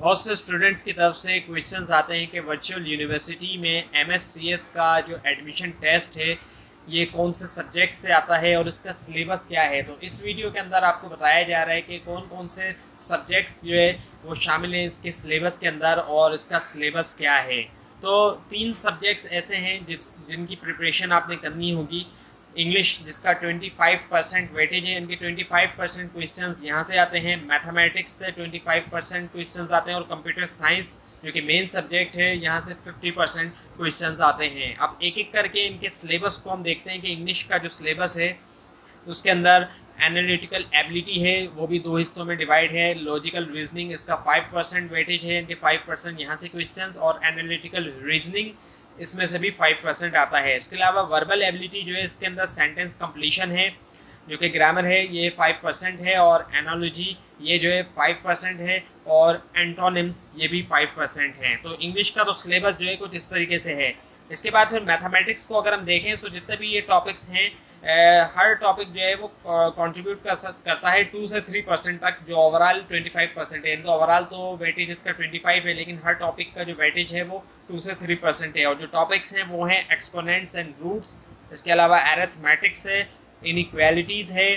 बहुत से स्टूडेंट्स की तरफ से क्वेश्चंस आते हैं कि वर्चुअल यूनिवर्सिटी में MSCS का जो एडमिशन टेस्ट है ये कौन से सब्जेक्ट से आता है और इसका सिलेबस क्या है। तो इस वीडियो के अंदर आपको बताया जा रहा है कि कौन कौन से सब्जेक्ट्स जो है वो शामिल हैं इसके सिलेबस के अंदर और इसका सिलेबस क्या है। तो 3 सब्जेक्ट्स ऐसे हैं जिनकी प्रिपरेशन आपने करनी होगी। इंग्लिश जिसका 25% वेटेज है, इनके 25% क्वेश्चंस यहाँ से आते हैं। मैथमेटिक्स से 25% क्वेश्चंस आते हैं और कंप्यूटर साइंस जो कि मेन सब्जेक्ट है यहाँ से 50% क्वेश्चंस आते हैं। अब एक एक करके इनके सिलेबस को हम देखते हैं कि इंग्लिश का जो सिलेबस है उसके अंदर एनालिटिकल एबिलिटी है वो भी 2 हिस्सों में डिवाइड है। लॉजिकल रीजनिंग इसका 5% वेटेज है, इनके 5% यहाँ से क्वेश्चंस, और एनालिटिकल रीजनिंग इसमें से भी 5% आता है। इसके अलावा वर्बल एबिलिटी जो है इसके अंदर सेंटेंस कंप्लीशन है जो कि ग्रामर है ये 5% है, और एनालॉजी ये जो है 5% है, और एंटोनिम्स ये भी 5% है। तो इंग्लिश का तो सिलेबस जो है कुछ इस तरीके से है। इसके बाद फिर मैथमेटिक्स को अगर हम देखें तो जितने भी ये टॉपिक्स हैं हर टॉपिक जो है वो कंट्रीब्यूट करता है 2 से 3% तक, जो ओवरऑल 25% है। इनका ओवरऑल तो वेटेज इसका 25 है, लेकिन हर टॉपिक का जो वेटेज है वो 2 से 3% है। और जो टॉपिक्स हैं वो हैं एक्सपोनेंट्स एंड रूट्स, इसके अलावा एरिथमेटिक्स है, इनइक्वालिटीज़ है,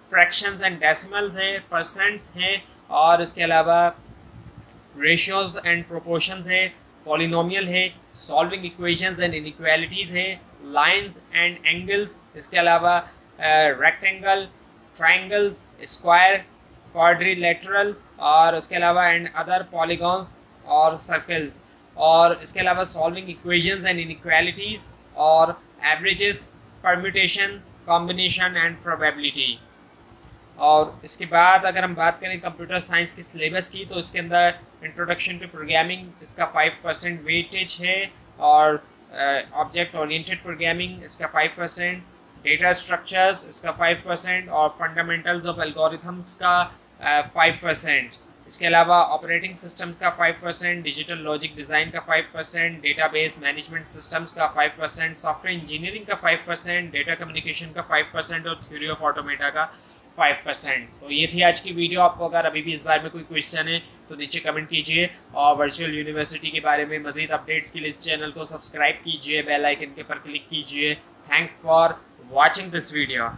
फ्रैक्शंस एंड डेसिमल्स हैं, परसेंट्स हैं, और इसके अलावा रेशियोज एंड प्रोपोर्शंस है, पॉलिनोमियल है, सॉल्विंग इक्वेशंस एंड इनइक्वालिटीज़ है, लाइंस एंड एंगल्स, इसके अलावा रेक्टेंगल, ट्राइंगल्स, स्क्वायर, क्वाड्रिलेटरल, और इसके अलावा एंड अदर पॉलीगॉन्स और सर्कल्स, और इसके अलावा सॉल्विंग इक्वेशंस एंड इनइक्वालिटीज़, और averages, permutation, combination and probability. और इसके बाद अगर हम बात करें कंप्यूटर साइंस के सिलेबस की तो इसके अंदर इंट्रोडक्शन टू प्रोग्रामिंग इसका 5% वेटेज है, और ऑब्जेक्ट ओरिएंटेड प्रोग्रामिंग इसका 5%, डेटा स्ट्रक्चर्स इसका 5%, और फंडामेंटल्स ऑफ एल्गोरिथम्स का 5%। इसके अलावा ऑपरेटिंग सिस्टम्स का 5%, डिजिटल लॉजिक डिज़ाइन का 5%, डेटाबेस मैनेजमेंट सिस्टम्स का 5%, सॉफ्टवेयर इंजीनियरिंग का 5%, डेटा कम्युनिकेशन का 5%, और थ्योरी ऑफ ऑटोमेटा का 5%। तो ये थी आज की वीडियो। आपको अगर अभी भी इस बारे में कोई क्वेश्चन है तो नीचे कमेंट कीजिए, और वर्चुअल यूनिवर्सिटी के बारे में मज़ीद अपडेट्स के लिए इस चैनल को सब्सक्राइब कीजिए, बेल आइकन के पर क्लिक कीजिए। Thanks for watching this video.